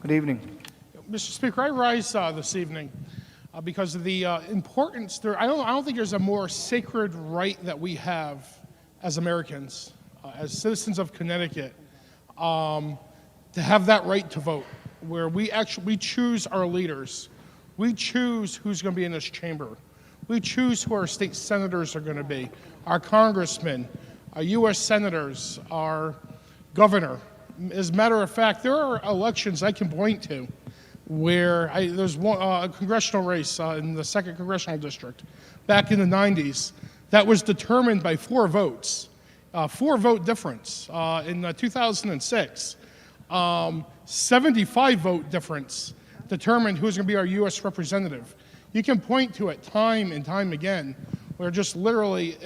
Good evening. Mr. Speaker, I rise this evening because of the importance. I don't think there's a more sacred right that we have as Americans, as citizens of Connecticut, to have that right to vote, where we choose our leaders. We choose who's going to be in this chamber. We choose who our state senators are going to be, our congressmen, our U.S. senators, our governor. As a matter of fact, there are elections I can point to where there's a congressional race in the 2nd Congressional District back in the 90s that was determined by 4 votes, 4-vote difference. In 2006, 75-vote difference determined who's going to be our U.S. representative. You can point to it time and time again where just literally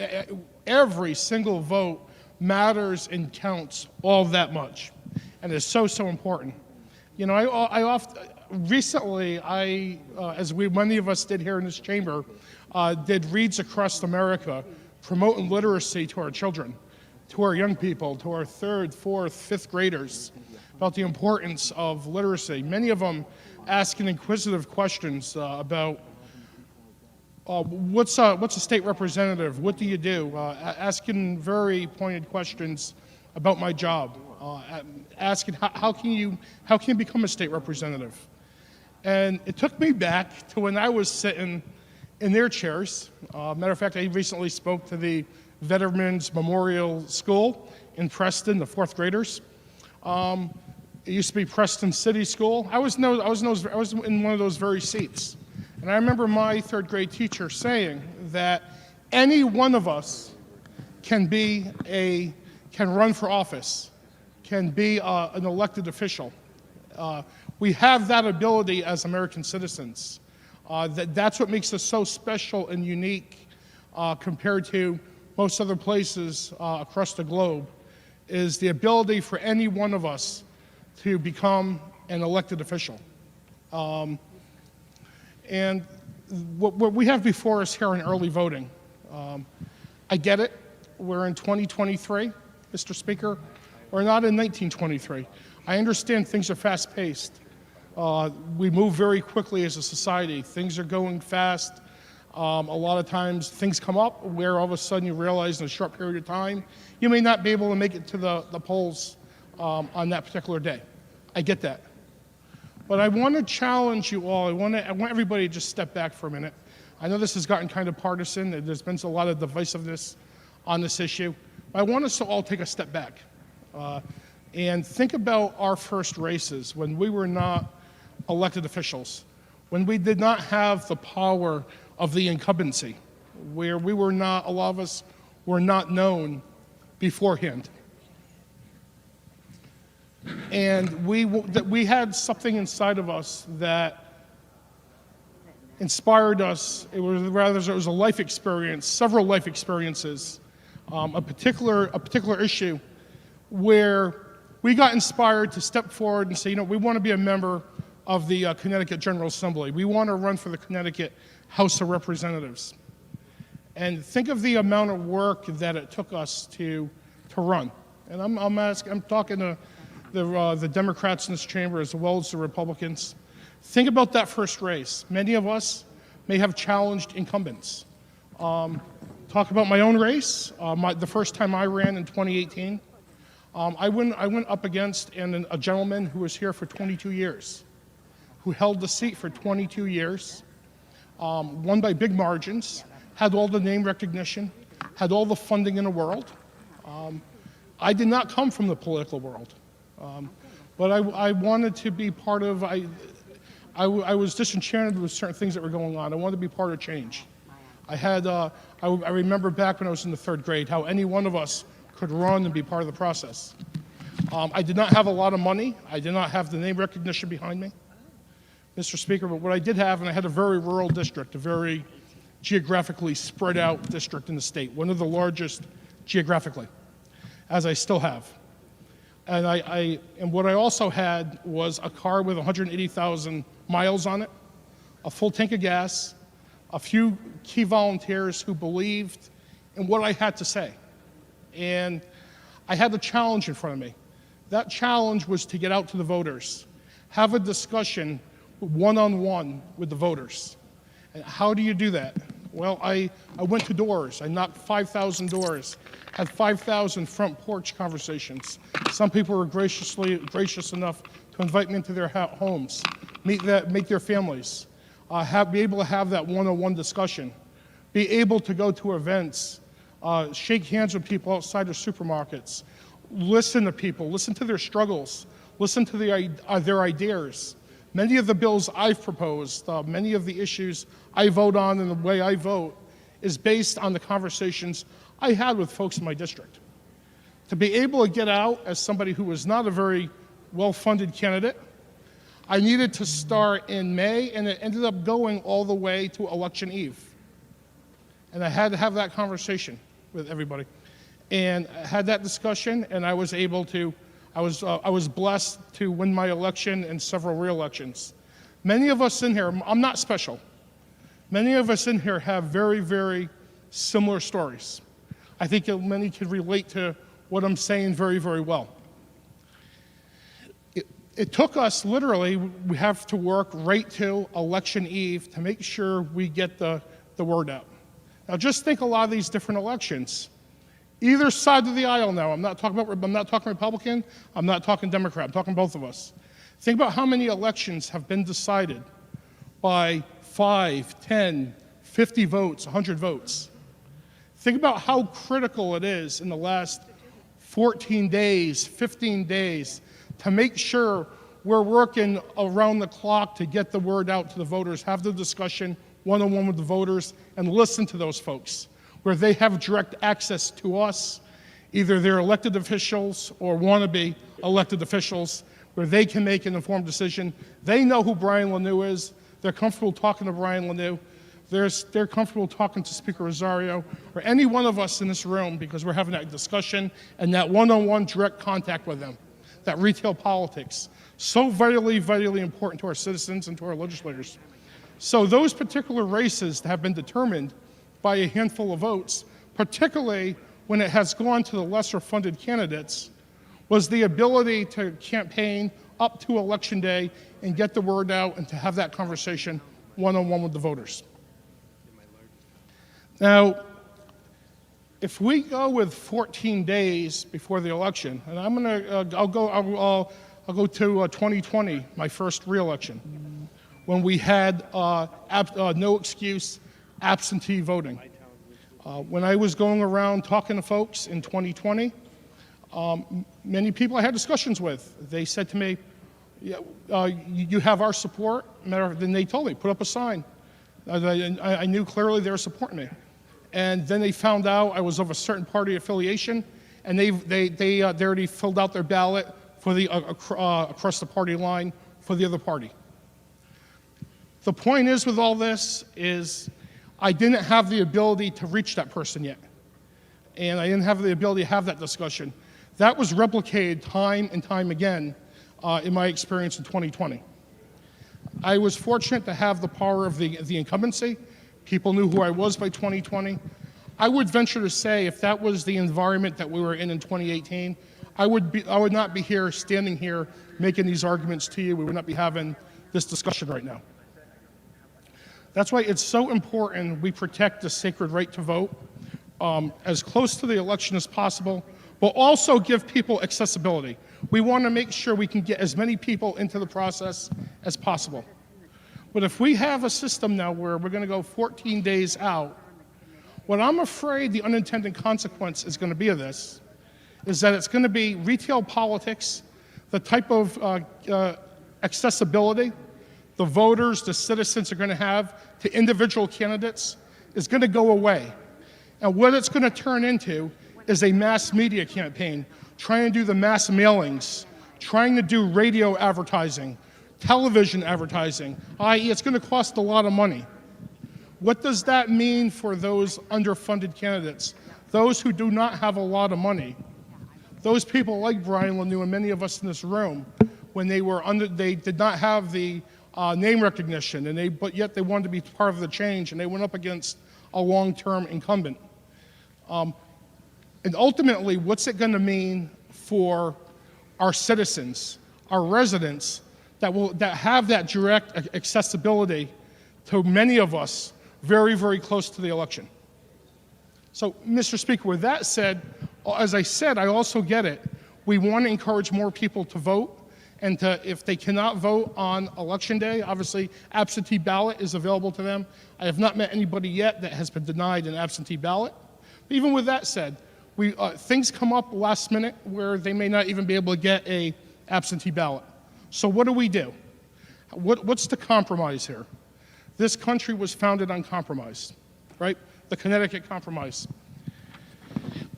every single vote matters and counts all that much, and is so important. You know, I often recently, as many of us did here in this chamber, did reads across America promoting literacy to our children, to our young people, to our 3rd, 4th, 5th graders, about the importance of literacy. Many of them asking inquisitive questions about what's a state representative? What do you do? Asking very pointed questions about my job. Asking how can you become a state representative? And it took me back to when I was sitting in their chairs. Matter of fact, I recently spoke to the Veterans Memorial School in Preston, the 4th graders. It used to be Preston City School. I was in one of those very seats. And I remember my 3rd grade teacher saying that any one of us can run for office, can be an elected official. We have that ability as American citizens. That's what makes us so special and unique compared to most other places across the globe, is the ability for any one of us to become an elected official. And what we have before us here in early voting, I get it. We're in 2023, Mr. Speaker. We're not in 1923. I understand things are fast-paced. We move very quickly as a society. Things are going fast. A lot of times things come up where all of a sudden you realize in a short period of time you may not be able to make it to the polls on that particular day. I get that. But I want to challenge you all. I want everybody to just step back for a minute. I know this has gotten kind of partisan. There's been a lot of divisiveness on this issue. But I want us to all take a step back and think about our first races when we were not elected officials, when we did not have the power of the incumbency, where a lot of us were not known beforehand. And we had something inside of us that inspired us. It was a life experience, several life experiences, a particular issue where we got inspired to step forward and say, you know, we want to be a member of the Connecticut General Assembly. We want to run for the Connecticut House of Representatives. And think of the amount of work that it took us to run. And I'm talking to the Democrats in this chamber as well as the Republicans. Think about that first race. Many of us may have challenged incumbents. Talk about my own race. The first time I ran in 2018, I went up against a gentleman who was here for 22 years, who held the seat for 22 years, won by big margins, had all the name recognition, had all the funding in the world. I did not come from the political world. But I wanted to be part of, I was disenchanted with certain things that were going on. I wanted to be part of change. I remember back when I was in the 3rd grade how any one of us could run and be part of the process. I did not have a lot of money. I did not have the name recognition behind me, Mr. Speaker, but what I did have, and I had a very rural district, a very geographically spread out district in the state, one of the largest geographically, as I still have. And what I also had was a car with 180,000 miles on it, a full tank of gas, a few key volunteers who believed in what I had to say. And I had a challenge in front of me. That challenge was to get out to the voters have a discussion one-on-one with the voters. And how do you do that? Well, I went to doors. I knocked 5,000 doors, had 5,000 front porch conversations. Some people were gracious enough to invite me into their homes, meet their families, be able to have that one-on-one discussion, be able to go to events, shake hands with people outside of supermarkets, listen to people, listen to their struggles, listen to their ideas. Many of the bills I've proposed, many of the issues I vote on and the way I vote is based on the conversations I had with folks in my district. To be able to get out as somebody who was not a very well-funded candidate, I needed to start in May, and it ended up going all the way to election eve. And I had to have that conversation with everybody. And I had that discussion, and I was able to, I was blessed to win my election and several re-elections. Many of us in here, I'm not special. Many of us in here have very, very similar stories. I think that many can relate to what I'm saying very, very well. It took us literally, we have to work right to election eve to make sure we get the word out. Now just think a lot of these different elections. Either side of the aisle now, I'm not talking Republican, I'm not talking Democrat, I'm talking both of us. Think about how many elections have been decided by 5, 10, 50 votes, 100 votes. Think about how critical it is in the last 14 days, 15 days, to make sure we're working around the clock to get the word out to the voters, have the discussion one-on-one with the voters, and listen to those folks, where they have direct access to us, either they're elected officials or wannabe elected officials, where they can make an informed decision. They know who Brian Lanoue is. They're comfortable talking to Brian Lanoue. They're comfortable talking to Speaker Rosario or any one of us in this room because we're having that discussion and that one-on-one direct contact with them, that retail politics. So vitally, vitally important to our citizens and to our legislators. So those particular races have been determined by a handful of votes, particularly when it has gone to the lesser funded candidates, was the ability to campaign up to Election Day and get the word out and to have that conversation one-on-one with the voters. Now, if we go with 14 days before the election, and I'll go to 2020, my first re-election, when we had no excuse absentee voting. When I was going around talking to folks in 2020, many people I had discussions with, they said to me, you have our support. Then they told me, put up a sign. I knew clearly they were supporting me. And then they found out I was of a certain party affiliation, and they already filled out their ballot for the across the party line for the other party. The point is with all this is I didn't have the ability to reach that person yet. And I didn't have the ability to have that discussion. That was replicated time and time again in my experience in 2020. I was fortunate to have the power of the incumbency. People knew who I was by 2020. I would venture to say if that was the environment that we were in 2018, I would not be here, standing here, making these arguments to you. We would not be having this discussion right now. That's why it's so important we protect the sacred right to vote as close to the election as possible, but also give people accessibility. We want to make sure we can get as many people into the process as possible. But if we have a system now where we're going to go 14 days out, what I'm afraid the unintended consequence is going to be of this is that it's going to be retail politics, the type of accessibility the voters, the citizens are going to have to individual candidates is going to go away. And what it's going to turn into is a mass media campaign, trying to do the mass mailings, trying to do radio advertising, television advertising, i.e. it's going to cost a lot of money. What does that mean for those underfunded candidates, those who do not have a lot of money? Those people like Brian Lanoue and many of us in this room, when they did not have the name recognition, but yet they wanted to be part of the change, and they went up against a long-term incumbent. And ultimately, what's it going to mean for our citizens, our residents, that have that direct accessibility to many of us very, very close to the election. So, Mr. Speaker, with that said, as I said, I also get it. We want to encourage more people to vote, and if they cannot vote on Election Day, obviously absentee ballot is available to them. I have not met anybody yet that has been denied an absentee ballot. But even with that said, things come up last minute where they may not even be able to get an absentee ballot. So what do? What's the compromise here? This country was founded on compromise, right? The Connecticut Compromise.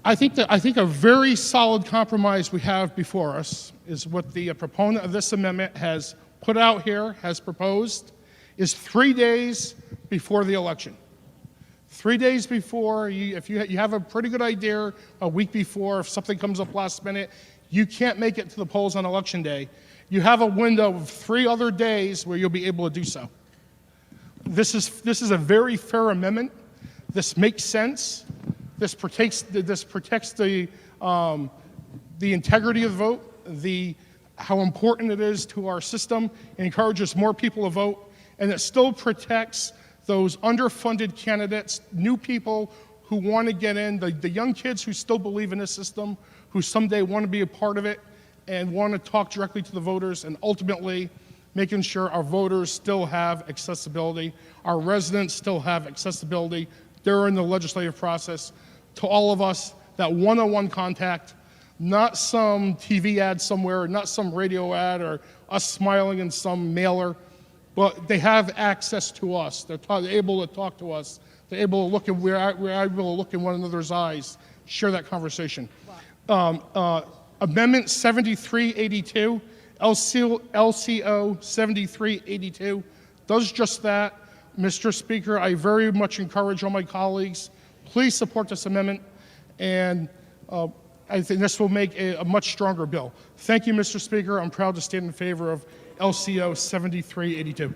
I think a very solid compromise we have before us is what the proponent of this amendment has put out here, has proposed, is 3 days before the election. 3 days before, if you have a pretty good idea, a week before, if something comes up last minute, you can't make it to the polls on Election Day. You have a window of 3 other days where you'll be able to do so. This is a very fair amendment. This makes sense. This protects the integrity of the vote, how important it is to our system, and encourages more people to vote, and it still protects those underfunded candidates, new people who want to get in, the young kids who still believe in this system, who someday want to be a part of it and want to talk directly to the voters, and ultimately making sure our voters still have accessibility, our residents still have accessibility during the legislative process to all of us, that one-on-one contact, not some TV ad somewhere, not some radio ad or us smiling in some mailer, but they have access to us. They're able to talk to us. They're able to look at, we're able to look in one another's eyes, share that conversation. Amendment 7382, LCO 7382, does just that. Mr. Speaker, I very much encourage all my colleagues, please support this amendment, and I think this will make a much stronger bill. Thank you, Mr. Speaker. I'm proud to stand in favor of LCO 7382.